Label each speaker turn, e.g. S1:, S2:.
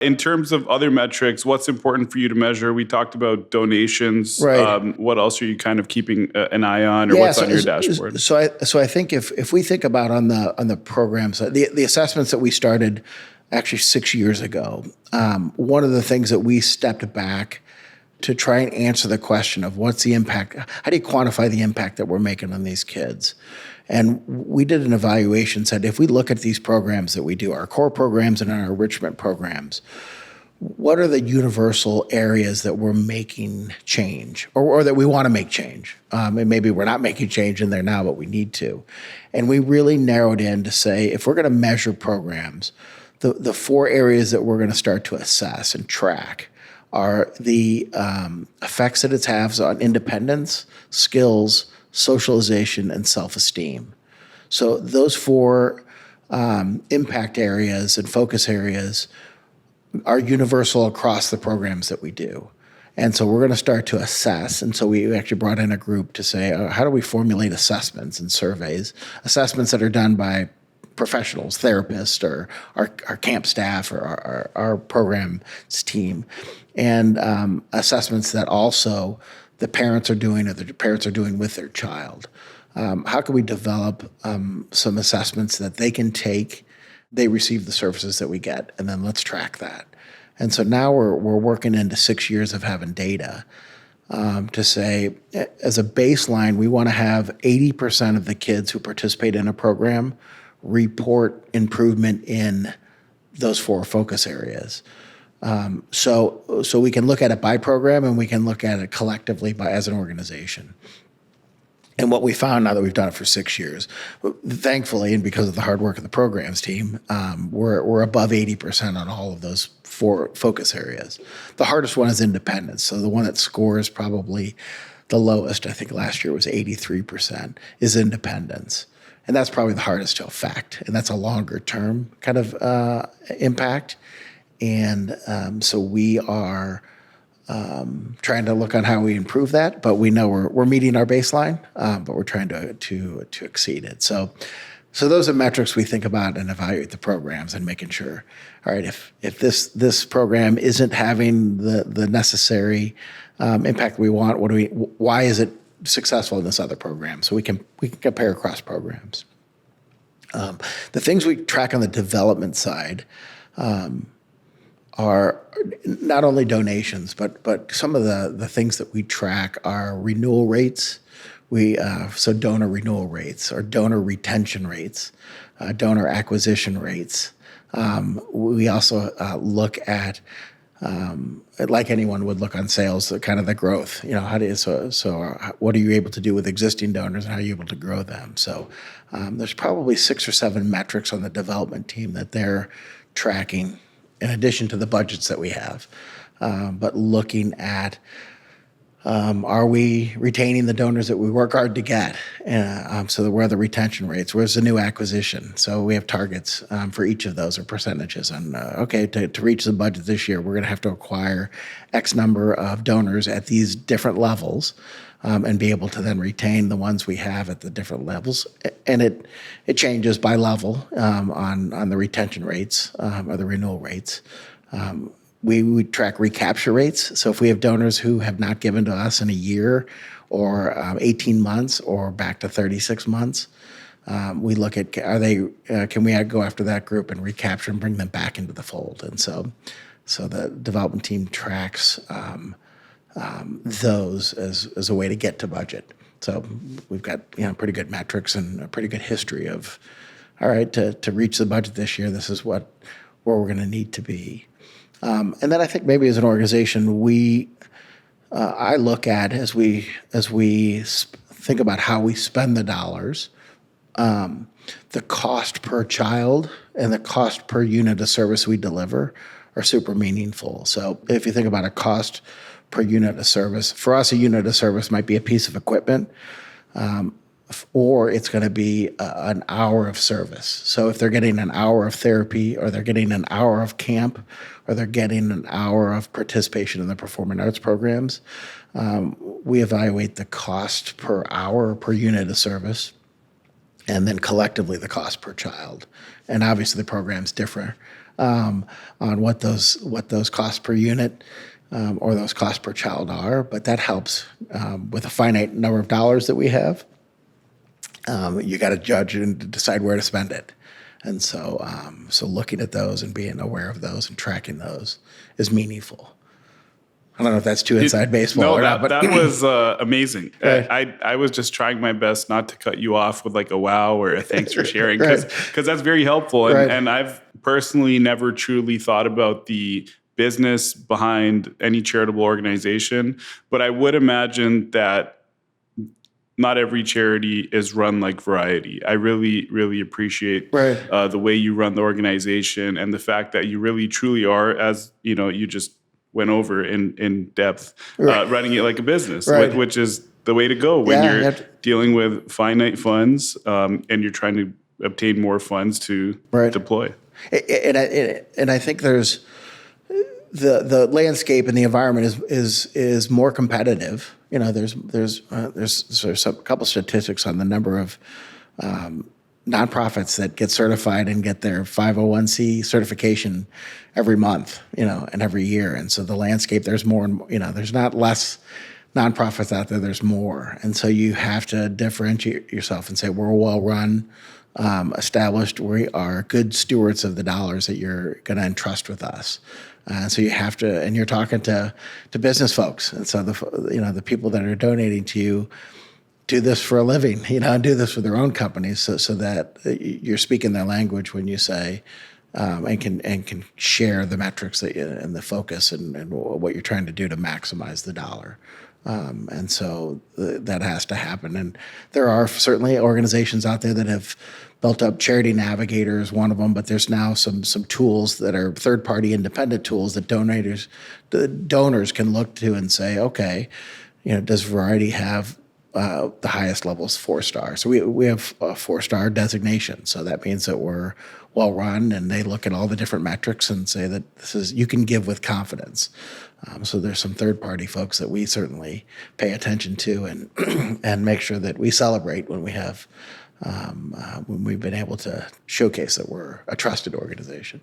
S1: In terms of other metrics, what's important for you to measure? We talked about donations.
S2: Right.
S1: What else are you kind of keeping an eye on, or what's on your dashboard?
S2: So I think if we think about on the programs, the assessments that we started actually 6 years ago, one of the things that we stepped back to try and answer the question of what's the impact, how do you quantify the impact that we're making on these kids? And we did an evaluation, said if we look at these programs that we do, our core programs and our enrichment programs, what are the universal areas that we're making change or that we want to make change? And maybe we're not making change in there now, but we need to. And we really narrowed in to say, if we're going to measure programs, the 4 areas that we're going to start to assess and track are the effects that it has on independence, skills, socialization, and self-esteem. So those 4 impact areas and focus areas are universal across the programs that we do. And so we're going to start to assess. And so we actually brought in a group to say, how do we formulate assessments and surveys, assessments that are done by professionals, therapists, or our camp staff, or our programs team, and assessments that also the parents are doing or the parents are doing with their child. How can we develop some assessments that they can take, they receive the services that we get, and then let's track that. And so now we're working into 6 years of having data to say, as a baseline, we want to have 80% of the kids who participate in a program report improvement in those 4 focus areas. So we can look at it by program, and we can look at it collectively as an organization. And what we found, now that we've done it for 6 years, thankfully, and because of the hard work of the programs team, we're above 80% on all of those 4 focus areas. The hardest one is independence. So the one that scores probably the lowest, I think last year was 83%, is independence. And that's probably the hardest to affect. And that's a longer term kind of impact. And so we are trying to look on how we improve that, but we know we're meeting our baseline, but we're trying to exceed it. So those are metrics we think about and evaluate the programs and making sure, all right, if this program isn't having the necessary impact we want, why is it successful in this other program? So we can compare across programs. The things we track on the development side are not only donations, but some of the things that we track are renewal rates. So donor renewal rates or donor retention rates, donor acquisition rates. We also look at, like anyone would look on sales, kind of the growth. What are you able to do with existing donors, and how are you able to grow them? So there's probably 6 or 7 metrics on the development team that they're tracking, in addition to the budgets that we have, but looking at, are we retaining the donors that we work hard to get? So where are the retention rates? Where's the new acquisition? So we have targets for each of those, or percentages. And to reach the budget this year, we're going to have to acquire X number of donors at these different levels, and be able to then retain the ones we have at the different levels. And it changes by level on the retention rates or the renewal rates. We track recapture rates. So if we have donors who have not given to us in a year, or 18 months, or back to 36 months, we look at, can we go after that group and recapture and bring them back into the fold? And so the development team tracks those as a way to get to budget. So we've got pretty good metrics and a pretty good history of, all right, to reach the budget this year, this is where we're going to need to be. And then I think maybe as an organization, I look at, as we think about how we spend the dollars, the cost per child and the cost per unit of service we deliver are super meaningful. So if you think about a cost per unit of service, for us, a unit of service might be a piece of equipment, or it's going to be an hour of service. So if they're getting an hour of therapy, or they're getting an hour of camp, or they're getting an hour of participation in the performing arts programs, we evaluate the cost per hour or per unit of service, and then collectively the cost per child. And obviously the programs differ on what those costs per unit or those costs per child are, but that helps with a finite number of dollars that we have. You got to judge and decide where to spend it. And so, so looking at those and being aware of those and tracking those is meaningful. I don't know if that's too inside baseball
S1: No,
S2: or
S1: that,
S2: not, but
S1: that was amazing.
S2: Right.
S1: I was just trying my best not to cut you off with like a wow or a thanks for sharing,
S2: Right.
S1: because that's very helpful. And,
S2: Right.
S1: and I've personally never truly thought about the business behind any charitable organization, but I would imagine that not every charity is run like Variety. I really, really appreciate
S2: Right.
S1: the way you run the organization and the fact that you really, truly are, as you know, you just went over in depth,
S2: Right.
S1: running it like a business,
S2: Right.
S1: which is the way to go when
S2: Yeah, you
S1: you're
S2: have to-
S1: dealing with finite funds and you're trying to obtain more funds to
S2: Right.
S1: deploy.
S2: And I think there's the landscape and the environment is more competitive. You know, there's a couple statistics on the number of nonprofits that get certified and get their 501c certification every month, you know, and every year. And so the landscape, there's more and more, you know, there's not less nonprofits out there, there's more. And so you have to differentiate yourself and say, we're well run, established, we are good stewards of the dollars that you're going to entrust with us. So you have to, and you're talking to business folks. And so the people that are donating to you do this for a living, you know, and do this for their own companies, so that you're speaking their language when you say, and can share the metrics and the focus and what you're trying to do to maximize the dollar. And so that has to happen. And there are certainly organizations out there that have built up Charity Navigator is one of them, but there's now some tools that are third-party independent tools that the donors can look to and say, okay, you know, does Variety have the highest levels 4-star? So we have a 4-star designation. So that means that we're well run, and they look at all the different metrics and say that you can give with confidence. So there's some third-party folks that we certainly pay attention to and make sure that we celebrate when we have when we've been able to showcase that we're a trusted organization.